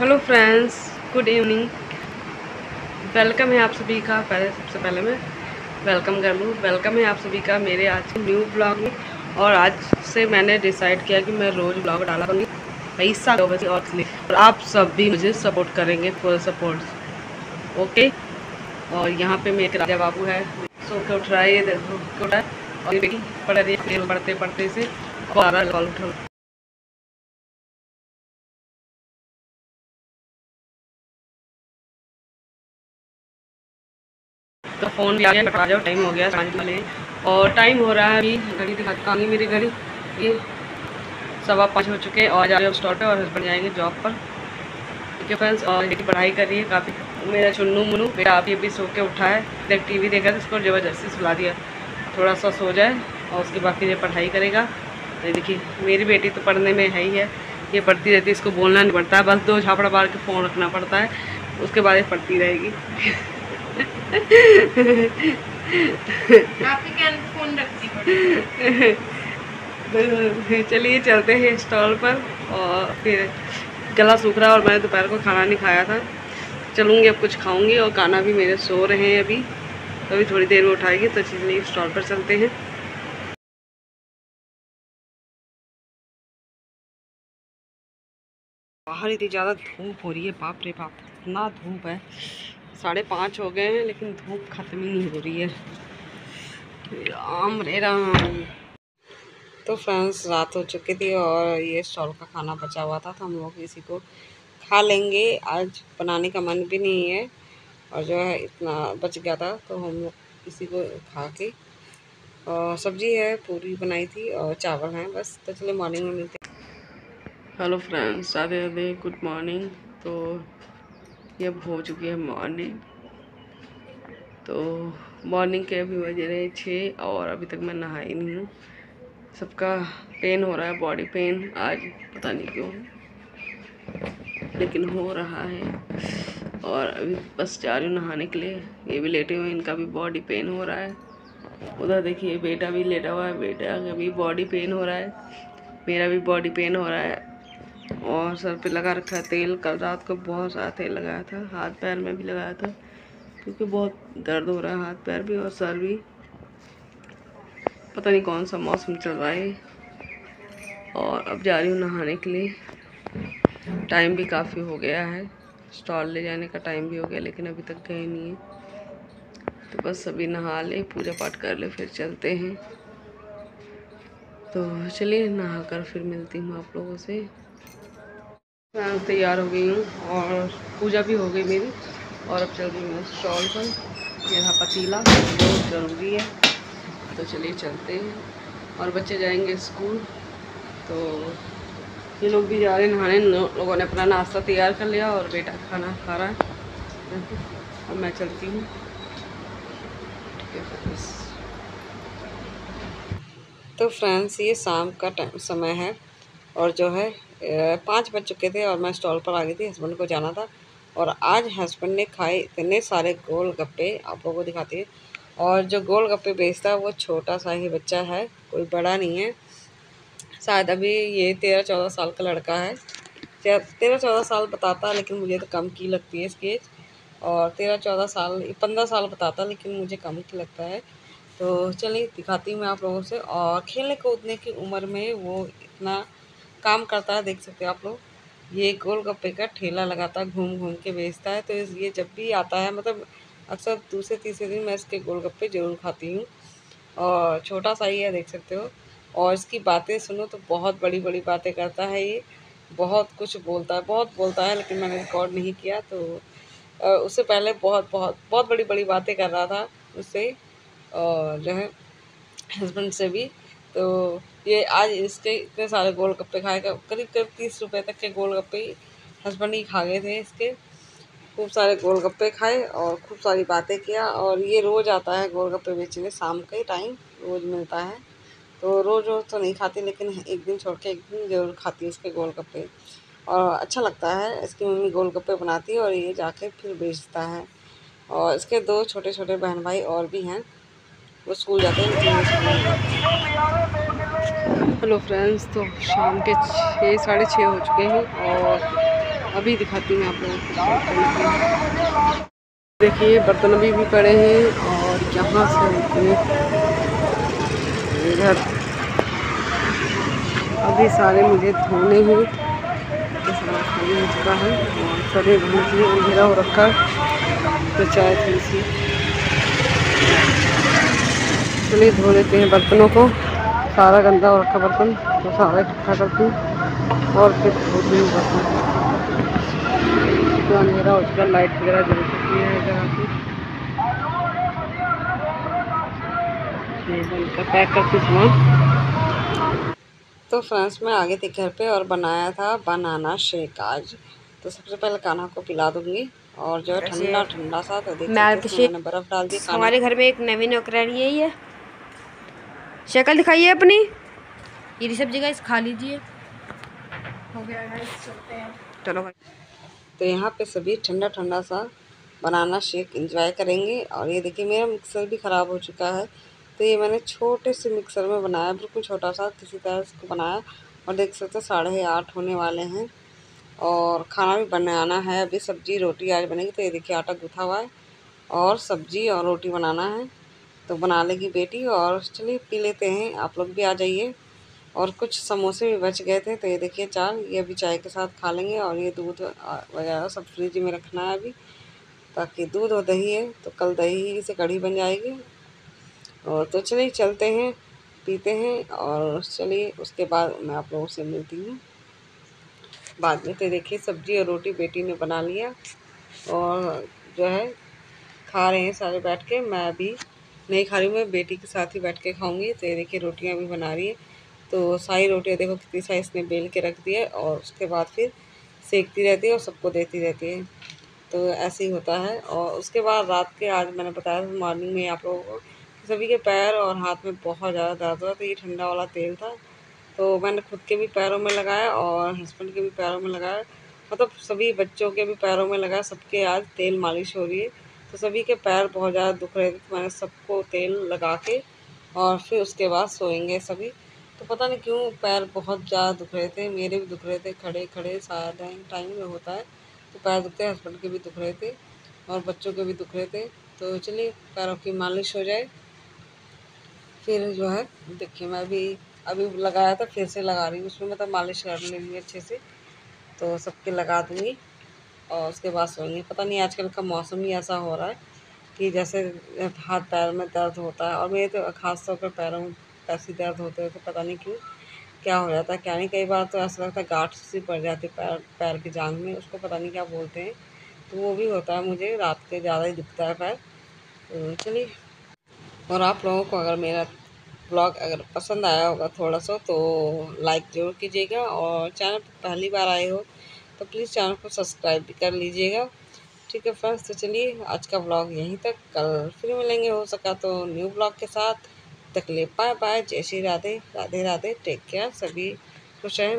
Hello friends, good evening. Welcome है आप सभी का। सबसे पहले मैं वेलकम कर लूँ। वेलकम है आप सभी का मेरे आज के न्यू ब्लॉग में। और आज से मैंने डिसाइड किया कि मैं रोज़ ब्लॉग डाला करूँगी पैसा बजे और आप सब भी मुझे सपोर्ट करेंगे, फुल सपोर्ट। ओके। और यहाँ पे मेरे राजा बाबू है, सो के उठ रहा है, ये देखो के उठा है। और ये बेटी पढ़ रही है, पढ़ते पढ़ते से 12 कॉल उठा। तो फ़ोन भी आ गया, कटा जाओ, टाइम हो गया 5 वाले। और टाइम हो रहा है अभी, घड़ी दिखाती मेरी घड़ी, ये 5:15 हो चुके हैं। और जा रहे हो स्टॉल पे और हस्बैंड जाएंगे जॉब पर। ठीक है फ्रेंड्स। और बेटी पढ़ाई कर रही है काफ़ी। मेरा चुन्नू मुन्नू बेटा अभी अभी सो के उठा है, देख टीवी देखा तो इसको ज़बरदस्ती सुला दिया, थोड़ा सा सो जाए और उसके बाद फिर ये पढ़ाई करेगा। ये देखिए मेरी बेटी तो पढ़ने में है ही है, ये पढ़ती रहती है, इसको बोलना नहीं पड़ता है, बस 2 झापड़ा मार के फ़ोन रखना पड़ता है, उसके बाद ये पढ़ती रहेगी। फोन रखती पड़ी। चलिए चलते हैं स्टॉल पर। और फिर गला सूख रहा है और मैंने दोपहर को खाना नहीं खाया था, चलूँगी अब कुछ खाऊंगी। और गाना भी मेरे सो रहे हैं अभी, तो अभी थोड़ी देर में उठाएगी, तो चलिए स्टॉल पर चलते हैं। बाहर इतनी ज़्यादा धूप हो रही है, बाप रे बाप, इतना धूप है। 5:30 हो गए हैं लेकिन धूप ख़त्म ही नहीं हो रही है। राम रे राम। तो फ्रेंड्स रात हो चुकी थी और ये स्टॉल का खाना बचा हुआ था, तो हम लोग इसी को खा लेंगे। आज बनाने का मन भी नहीं है और जो है इतना बच गया था, तो हम लोग इसी को खा के। और सब्जी है, पूरी बनाई थी और चावल हैं बस। तो चलिए मॉर्निंग में मिलते हैं। Hello friends, Radhe Radhe, good morning. तो ये हो चुकी है मॉर्निंग। तो मॉर्निंग के अभी बज रहे 6 और अभी तक मैं नहाई नहीं हूँ। सबका पेन हो रहा है, बॉडी पेन आज, पता नहीं क्यों, लेकिन हो रहा है। और अभी बस जा रही हूँ नहाने के लिए। ये भी लेटे हुए, इनका भी बॉडी पेन हो रहा है। उधर देखिए बेटा भी लेटा हुआ है, बेटा का भी बॉडी पेन हो रहा है, मेरा भी बॉडी पेन हो रहा है। और सर पे लगा रखा है तेल, कल रात को बहुत सारा तेल लगाया था, हाथ पैर में भी लगाया था, क्योंकि बहुत दर्द हो रहा है हाथ पैर भी और सर भी। पता नहीं कौन सा मौसम चल रहा है। और अब जा रही हूँ नहाने के लिए। टाइम भी काफ़ी हो गया है, स्टॉल ले जाने का टाइम भी हो गया, लेकिन अभी तक गए नहीं है। तो बस अभी नहा ले, पूजा पाठ कर ले, फिर चलते हैं। तो चलिए नहा कर फिर मिलती हूँ आप लोगों से। मैं तैयार हो गई हूँ और पूजा भी हो गई मेरी। और अब चल रही हूँ स्टॉल पर। यहाँ पतीला बहुत ज़रूरी है, तो चलिए चलते हैं। और बच्चे जाएंगे स्कूल, तो ये लोग भी जा रहे हैं नहाने। लोगों ने अपना नाश्ता तैयार कर लिया और बेटा खाना खा रहा है। अब मैं चलती हूँ। ठीक है फ्रेंड्स। तो फ्रेंड्स ये शाम का समय है और जो है 5 बज चुके थे और मैं स्टॉल पर आ गई थी, हस्बैंड को जाना था। और आज हस्बैंड ने खाए इतने सारे गोल गप्पे, आप लोगों को दिखाती है। और जो गोल गप्पे बेचता है वो छोटा सा ही बच्चा है, कोई बड़ा नहीं है। शायद अभी ये 13-14 साल का लड़का है। 13-14 साल बताता है, लेकिन मुझे तो कम की लगती है इसकी एज। और 13-14 साल, 15 साल बताता है, लेकिन मुझे कम की लगता है। तो चलिए दिखाती हूँ मैं आप लोगों से। और खेलने कूदने की उम्र में वो इतना काम करता है, देख सकते हो आप लोग। ये गोलगप्पे का ठेला लगाता है, घूम घूम के बेचता है। तो ये जब भी आता है, मतलब अक्सर दूसरे तीसरे दिन मैं इसके गोलगप्पे ज़रूर खाती हूँ। और छोटा सा ही है, देख सकते हो। और इसकी बातें सुनो तो बहुत बड़ी बड़ी बातें करता है ये, बहुत कुछ बोलता है, बहुत बोलता है, लेकिन मैंने रिकॉर्ड नहीं किया। तो उससे पहले बहुत बहुत बहुत बड़ी बड़ी बातें कर रहा था उससे, और जो है हस्बैंड से भी। तो ये आज इसके इतने सारे गोलगप्पे खाएगा, करीब करीब 30 रुपये तक के गोलगप्पे हस्बैंड ही खा गए थे इसके। खूब सारे गोलगप्पे खाए और खूब सारी बातें किया। और ये रोज़ आता है गोलगप्पे बेचने, शाम के टाइम रोज़ मिलता है। तो रोज़ रोज़ तो नहीं खाती, लेकिन एक दिन छोड़ के एक दिन ज़रूर खाती हूँ उसके गोलगप्पे। और अच्छा लगता है, इसकी मम्मी गोलगप्पे बनाती है और ये जाके फिर बेचता है। और इसके 2 छोटे छोटे बहन भाई और भी हैं, वो स्कूल जाते हैं, लेकिन ये स्कूल नहीं जाते। हेलो फ्रेंड्स, तो शाम के 6 साढ़े 6 हो चुके हैं और अभी दिखाती हूँ आप लोगों को। देखिए बर्तन अभी भी पड़े हैं और यहाँ से इधर अभी सारे मुझे धोने हैं। खाली हो चुका है और सभी धोने के लिए अंधेरा हो रखा है, तो चाय थोड़ी सी चलिए धो लेते हैं बर्तनों को। सारा गंदा हो रखा बर्तन तो सारा इकट्ठा करती हूँ और फिर धोती हूँ बर्तन। तो अंधेरा हो चुका, लाइट वगैरह जल चुकी है जहाँ की पैक करती सामान। तो फ्रेंड्स मैं आगे थी घर पे और बनाया था बनाना शेक आज। तो सबसे पहले कान्हा को पिला दूंगी और जो है ठंडा ठंडा सा, तो देख सकते हैं मैंने बर्फ़ डाल दी। हमारे घर में एक नवीन नौकरानी यही है। शक्ल दिखाइए अपनी। ये सब जगह खा लीजिए। हो गया गाइस, चलते हैं चलो भाई। तो यहाँ पे सभी ठंडा ठंडा सा बनाना शेक एंजॉय करेंगे। और ये देखिए मेरा मिक्सर भी ख़राब हो चुका है, तो ये मैंने छोटे से मिक्सर में बनाया, बिल्कुल छोटा सा किसी तरह इसको बनाया। और देख सकते हैं 8:30 होने वाले हैं और खाना भी बनाना है। अभी सब्जी रोटी आज बनेगी। तो ये देखिए आटा गूँथा हुआ है और सब्जी और रोटी बनाना है, तो बना लेगी बेटी। और चलिए पी लेते हैं, आप लोग भी आ जाइए। और कुछ समोसे भी बच गए थे, तो ये देखिए चार, ये अभी चाय के साथ खा लेंगे। और ये दूध वगैरह सब फ्रिज में रखना है अभी, ताकि दूध और दही है तो कल दही से कढ़ी बन जाएगी। और तो चलिए चलते हैं, पीते हैं और चलिए उसके बाद मैं आप लोगों से मिलती हूँ बाद में। तो देखिए सब्जी और रोटी बेटी ने बना लिया और जो है खा रहे हैं सारे बैठ के। मैं अभी नहीं खा रही हूँ, मैं बेटी के साथ ही बैठ के खाऊंगी। तो ये देखिए रोटियाँ भी बना रही है, तो सारी रोटियाँ देखो कितनी सारी इसने बेल के रख दी है और उसके बाद फिर सेकती रहती है और सबको देती रहती है। तो ऐसे ही होता है। और उसके बाद रात के, आज मैंने बताया था मॉर्निंग में आप लोगों को कि सभी के पैर और हाथ में बहुत ज़्यादा दर्द हुआ। तो ये ठंडा वाला तेल था, तो मैंने खुद के भी पैरों में लगाया और हस्बैंड के भी पैरों में लगाया, मतलब सभी बच्चों के भी पैरों में लगाया। सबके आज तेल मालिश हो रही है, तो सभी के पैर बहुत ज़्यादा दुख रहे थे, तो मैंने सबको तेल लगा के और फिर उसके बाद सोएंगे सभी। तो पता नहीं क्यों पैर बहुत ज़्यादा दुख रहे थे, मेरे भी दुख रहे थे, खड़े खड़े सारा टाइम में होता है तो पैर दुखते हैं। हस्बैंड के भी दुख रहे थे और बच्चों के भी दुख रहे थे। तो चलिए पैरों की मालिश हो जाए, फिर जो है देखिए मैं भी अभी लगाया था, फिर से लगा रही हूँ उसमें, मतलब मालिश कर लेंगी अच्छे से, तो सबके लगा दूँगी और उसके बाद सोएंगे। पता नहीं आजकल का मौसम ही ऐसा हो रहा है कि जैसे हाथ पैर में दर्द होता है, और मेरे तो खास तौर पर पैरों में ऐसे दर्द होते हैं, तो पता नहीं क्यों क्या हो जाता है क्या नहीं। कई बार तो ऐसा लगता है गांठ सी पड़ जाती है पैर पैर की जांघ में, उसको पता नहीं क्या बोलते हैं, तो वो भी होता है मुझे, रात के ज़्यादा ही दुखता है पैर। तो चलिए, और आप लोगों को अगर मेरा ब्लॉग अगर पसंद आया होगा थोड़ा सा, तो लाइक ज़रूर कीजिएगा। और चैनल पर पहली बार आए हो तो प्लीज़ चैनल को सब्सक्राइब भी कर लीजिएगा। ठीक है फ्रेंड्स, तो चलिए आज का ब्लॉग यहीं तक, कल फिर मिलेंगे हो सका तो न्यू ब्लॉग के साथ। तक ले बाय बाय, जय श्री राधे, राधे राधे, टेक केयर, सभी खुश रहें।